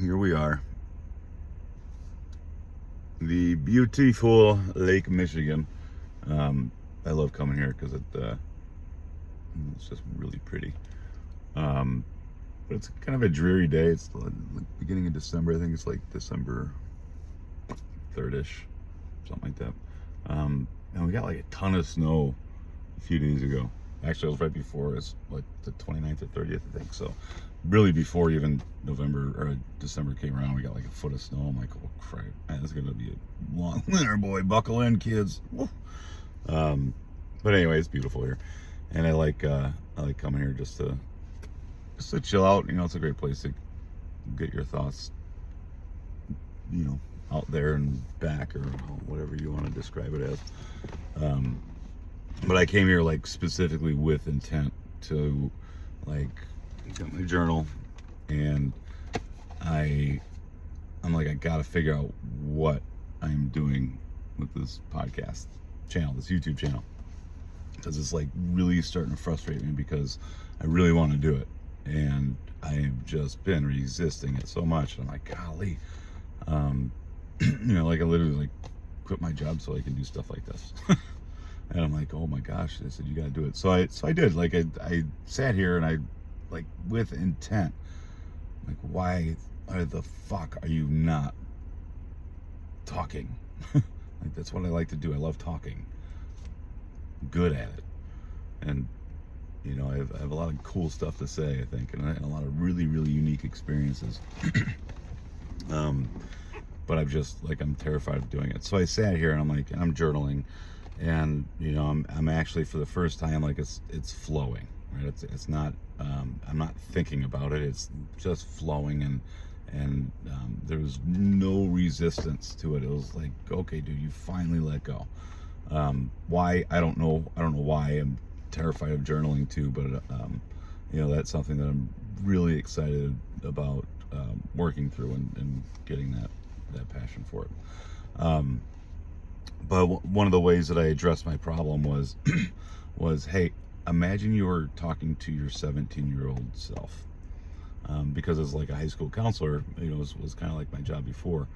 here we are. The beautiful Lake Michigan. I love coming here because it's just really pretty. But it's kind of a dreary day. It's the beginning of December. I think it's like December 3rd-ish, something like that. And we got like a ton of snow a few days ago. Actually, it was right before. It's like the 29th or 30th, I think. So really before even November or December came around, we got like a foot of snow. I'm like, oh crap, man, it's gonna be a long winter, boy. Buckle in, kids. But anyway, it's beautiful here, and I like coming here just to chill out. You know, it's a great place to get your thoughts, you know, out there and back, or whatever you want to describe it as. But I came here like specifically with intent to like get my journal, and I'm like, I gotta figure out what I'm doing with this podcast channel, this YouTube channel, because it's like really starting to frustrate me because I really want to do it, and I have just been resisting it so much. And I'm like, golly, you know, like I literally like quit my job so I can do stuff like this. And I'm like, oh my gosh, they said you gotta do it. So I did. Like I sat here and I, like, with intent, like, why the fuck are you not talking? Like, that's what I like to do. I love talking. I'm good at it. And you know, I have a lot of cool stuff to say, I think, and a lot of really, really unique experiences. But I'm terrified of doing it. So I sat here and I'm like, and I'm journaling, and you know, I'm actually, for the first time, like it's flowing, right? It's not, I'm not thinking about it. It's just flowing, and there was no resistance to it. It was like, okay, dude, you finally let go. Why? I don't know why I'm terrified of journaling too, but you know, that's something that I'm really excited about working through and getting that passion for it. But one of the ways that I addressed my problem was hey, imagine you were talking to your 17-year-old self, because as like a high school counselor, you know, was kind of like my job before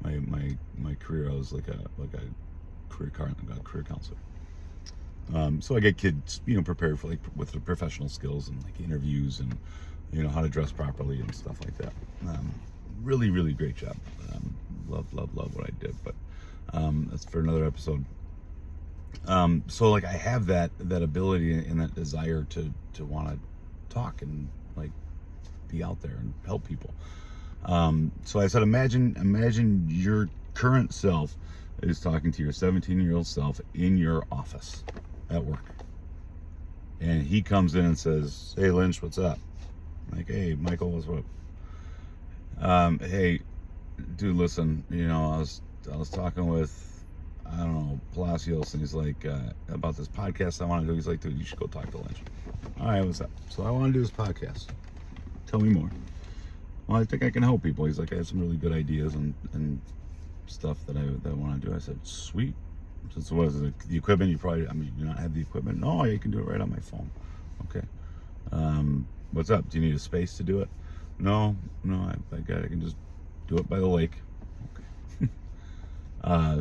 my career. I was like a career counselor. So I get kids, you know, prepared for, like, with their professional skills and like interviews, and you know, how to dress properly and stuff like that. Really, really great job. Love what I did, but that's for another episode. So like, I have that ability and that desire to want to talk and like be out there and help people. So I said, imagine your current self is talking to your 17-year-old self in your office at work, and he comes in and says, hey Lynch, what's up? I'm like, hey Michael, what's up? Hey dude, listen, you know, I was talking with, I don't know, Palacios, and he's like, about this podcast I want to do. He's like, dude, you should go talk to Lynch. All right, what's up? So I want to do this podcast. Tell me more. Well, I think I can help people. He's like, I have some really good ideas and stuff that I want to do. I said, sweet. So what is it? The equipment? You do not have the equipment? No, you can do it right on my phone. Okay. What's up? Do you need a space to do it? No, I got it. I can just do it by the lake. Okay.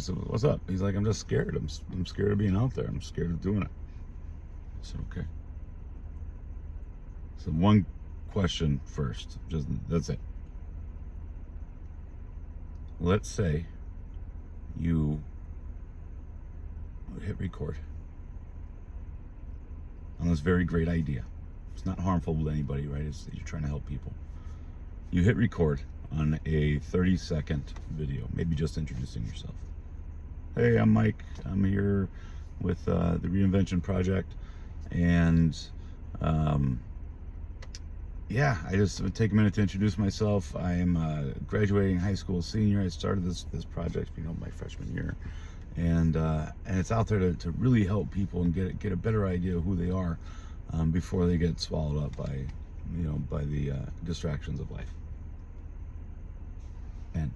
So what's up? He's like, I'm just scared. I'm scared of being out there. I'm scared of doing it. I said, okay. So one question first. That's it. Let's say you hit record on this very great idea. It's not harmful to anybody, right? You're trying to help people. You hit record on a 30-second video, maybe just introducing yourself. Hey, I'm Mike. I'm here with the Reinvention Project, and yeah, I just would take a minute to introduce myself. I am a graduating high school senior. I started this project, you know, my freshman year, and it's out there to really help people and get a better idea of who they are before they get swallowed up by, you know, by the distractions of life. And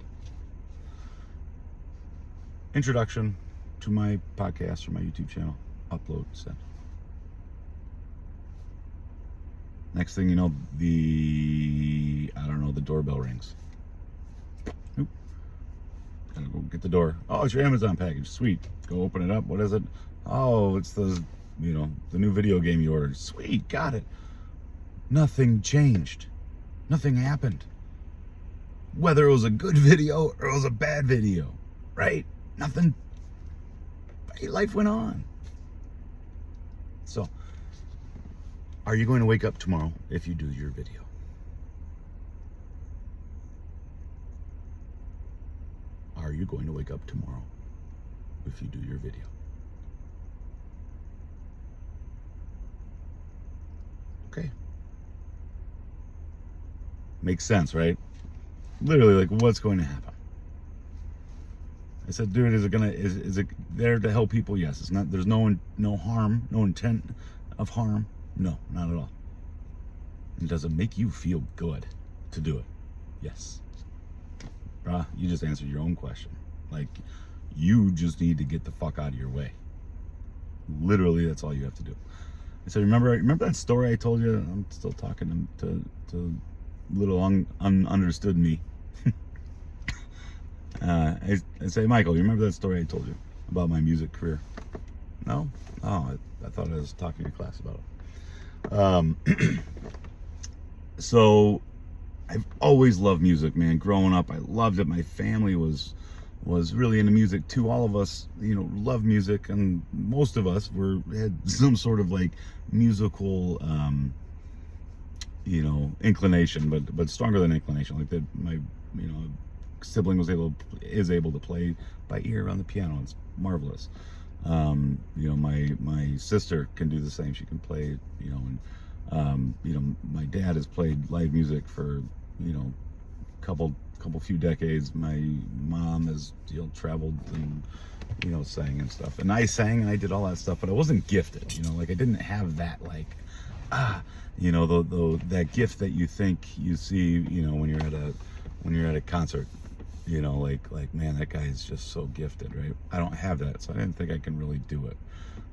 introduction to my podcast or my YouTube channel. Upload, send. Next thing you know, the doorbell rings. Gotta go get the door. Oh, it's your Amazon package. Sweet. Go open it up. What is it? Oh, it's the new video game you ordered. Sweet, got it. Nothing changed. Nothing happened. Whether it was a good video or it was a bad video, right? Nothing. Life went on. So, are you going to wake up tomorrow if you do your video? Are you going to wake up tomorrow if you do your video? Okay. Makes sense, right? Literally, like, what's going to happen? I said, dude, is it there to help people? Yes. It's not. There's no harm, no intent of harm. No, not at all. And does it make you feel good to do it? Yes. Bruh, you just answered your own question. Like, you just need to get the fuck out of your way. Literally, that's all you have to do. I said, remember that story I told you? I'm still talking to little understood me. I say, Michael, you remember that story I told you about my music career? No? Oh, I thought I was talking to your class about it. So, I've always loved music, man. Growing up, I loved it. My family was really into music too. All of us, love music, and most of us had some sort of like musical, inclination, but stronger than inclination. Like that, my sibling is able to play by ear on the piano. It's marvelous. My sister can do the same. She can play, my dad has played live music for, couple few decades. My mom has, traveled and, sang and stuff. And I sang and I did all that stuff, but I wasn't gifted, like I didn't have that, like, that gift that you think you see, when you're at a concert. Like man, that guy is just so gifted, right? I don't have that, so I didn't think I can really do it.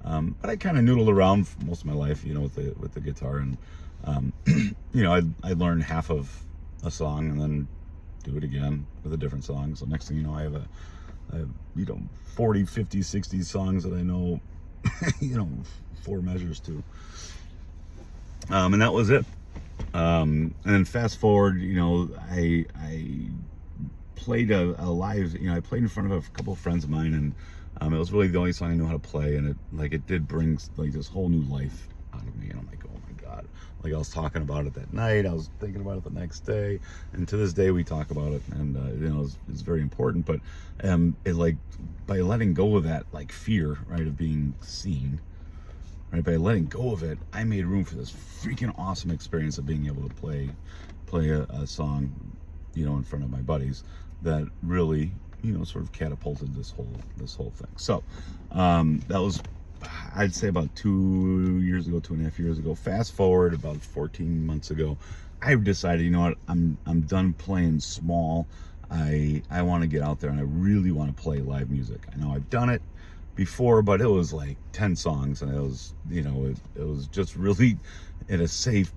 But I kind of noodled around for most of my life, with the guitar, and I'd learn half of a song and then do it again with a different song. So next thing you know, I have 40, 50, 60 songs that I know, 4 measures to. And that was it. And then fast forward, I played a live, I played in front of a couple of friends of mine, and it was really the only song I knew how to play, and it did bring like this whole new life out of me, and I'm like, oh my God. Like I was talking about it that night, I was thinking about it the next day, and to this day we talk about it, and it's very important. But it, like, by letting go of that, like, fear, right, of being seen, right, by letting go of it, I made room for this freaking awesome experience of being able to play a song, in front of my buddies, that really, sort of catapulted this whole thing. So that was, I'd say, about 2.5 years ago. Fast forward about 14 months ago, I've decided, you know what, I'm done playing small. I want to get out there, and I really want to play live music. I know I've done it before, but it was like 10 songs, and it was, it was just really in a safe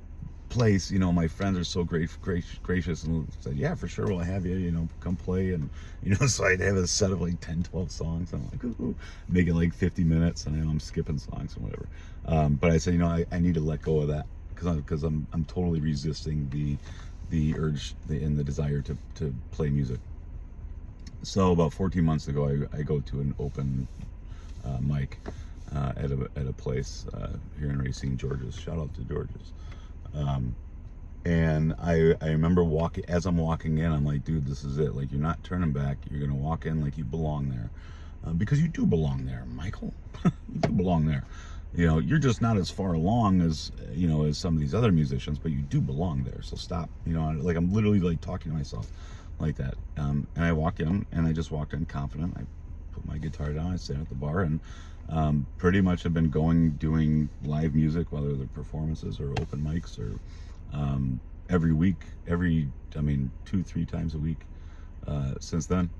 place. My friends are so gracious and said, yeah, for sure, we'll have you, come play. And so I'd have a set of like 10, 12 songs, and I'm like, ooh, making like 50 minutes, and I'm skipping songs and whatever. But I said, I need to let go of that, because I'm totally resisting the urge and the desire to play music. So about 14 months ago, I go to an open mic at a place here in Racine, Georges. Shout out to Georges. And I remember as I'm walking in, I'm like, dude, this is it. Like, you're not turning back. You're going to walk in like you belong there. Because you do belong there, Michael. You do belong there. You're just not as far along as, as some of these other musicians, but you do belong there. So stop. Like, I'm literally like talking to myself like that. And I walk in, and I just walked in confident. I put my guitar down, I sat at the bar, and pretty much have been doing live music, whether they're performances or open mics, or every week, 2-3 times a week since then,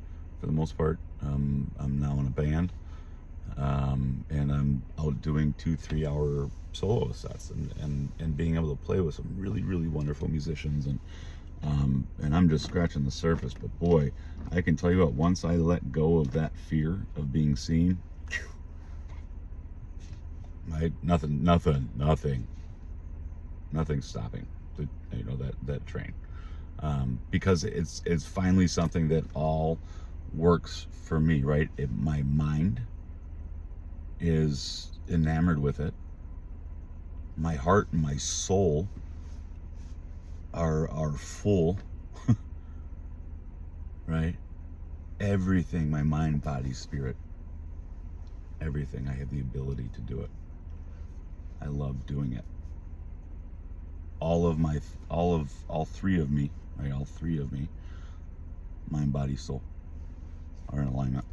for the most part. I'm now in a band, and I'm out doing 2-3 hour solo sets, and being able to play with some really, really wonderful musicians, and And I'm just scratching the surface, but boy, I can tell you what, once I let go of that fear of being seen, nothing's stopping that train. Because it's finally something that all works for me, right? My mind is enamored with it. My heart and my soul are full, right? Everything, my mind, body, spirit, everything. I have the ability to do it. I love doing it. All three of me, right? All three of me, mind, body, soul, are in alignment.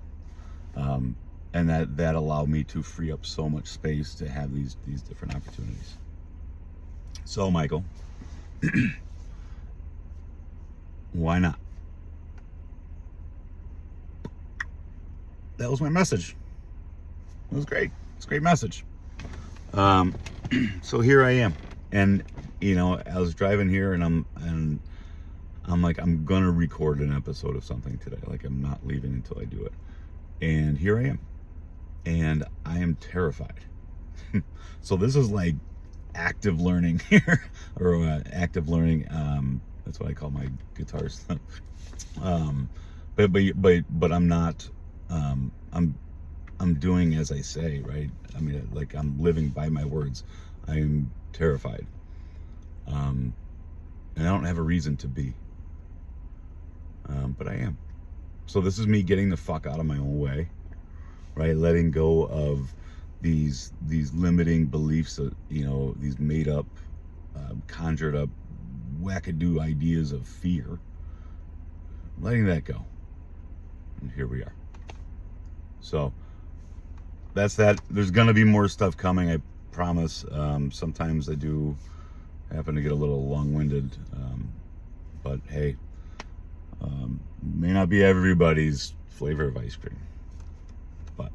And that allowed me to free up so much space to have these different opportunities. So, Michael, why not? That was my message. It was great. It's a great message. So here I am, and I was driving here, and I'm like, I'm gonna record an episode of something today. Like, I'm not leaving until I do it. And here I am, and I am terrified. So this is like active learning here, or active learning. That's what I call my guitar stuff. But I'm not. I'm doing as I say, right? I mean, like, I'm living by my words. I am terrified, and I don't have a reason to be. But I am. So this is me getting the fuck out of my own way, right? Letting go of these limiting beliefs, these made up, conjured up, wackadoo ideas of fear. Letting that go, and here we are. So that's that. There's gonna be more stuff coming, I promise. Sometimes I do happen to get a little long-winded, but hey, may not be everybody's flavor of ice cream, but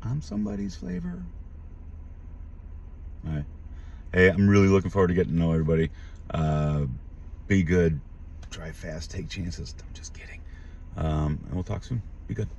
I'm somebody's flavor. All right. Hey, I'm really looking forward to getting to know everybody. Be good, drive fast, take chances. I'm just kidding. And we'll talk soon. Be good.